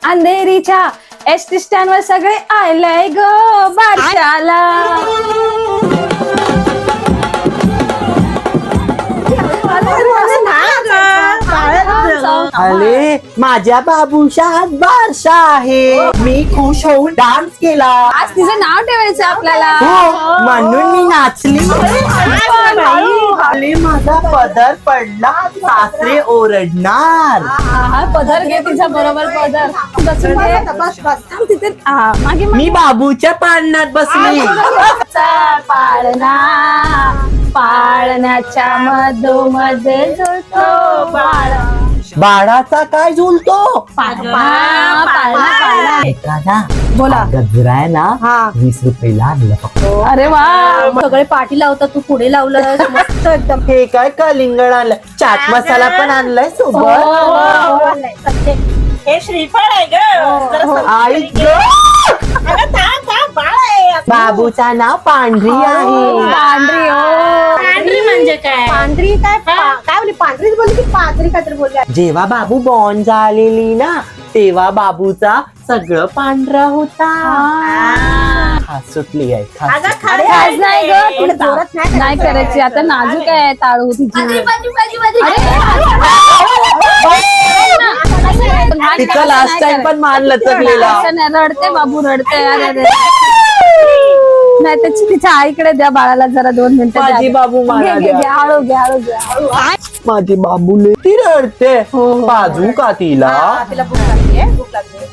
अंधेरीच्या ST stand वर सगळे आलंय ग बारशाला. अरे माझ्या बाबूशात बारशा आहे. मी खुश होऊन डान्स केला. आज तिचं नाव ठेवायचं आपल्याला. हो म्हणून मी नाचली. खाली माझा पदर पडला सासरे ओरडणार. हा पदर घे तिचा बरोबर पदर बसून घे. थांब तिथे मागे मी बाबूच्या पाळण्यात बसली. पाळणा पाळण्याच्या मधोमध्ये झुलतो बाळ. बाळाचा काय झुलतो? पाळणा एखादा बोला. गजरा आहे ना 20 रुपयाला आणलं फक्त. अरे वा सगळे पाठी लावतात, तू पुढे लावलं मस्त एकदम. हे काय कलिंगड आणलं, चाट मसाला पण आणलाय सोबत. हे श्रीफळ आहे ग. आई बाबूचा नाव पांढरी आहे. पांढरी हो. पांढरी म्हणजे काय? पांढरी काय काय बोलली? पांढरीच बोलली की पांढरी काहीतरी बोलली. जेव्हा बाबू बॉर्न झालेली ना तेव्हा बाबूचा सगळं पांढरा होता. खास सुटली आहे खास. आज नाही ग थोडं जोरात नाही नाही करायची आता नाजूक आहे ताळू तिची. तिचा लास्ट टाइम पण मान लचकलेला. रडते बाबू रडते. अरे नाही त्याची तिच्या आईकडे द्या बाळाला जरा 2 मिनिटं. माझी बाबू मला द्या. हळू घ्या हळू घ्या हळू. माझी बाबूले ती रडते. बाजू का तिला? तिला भूक लागली.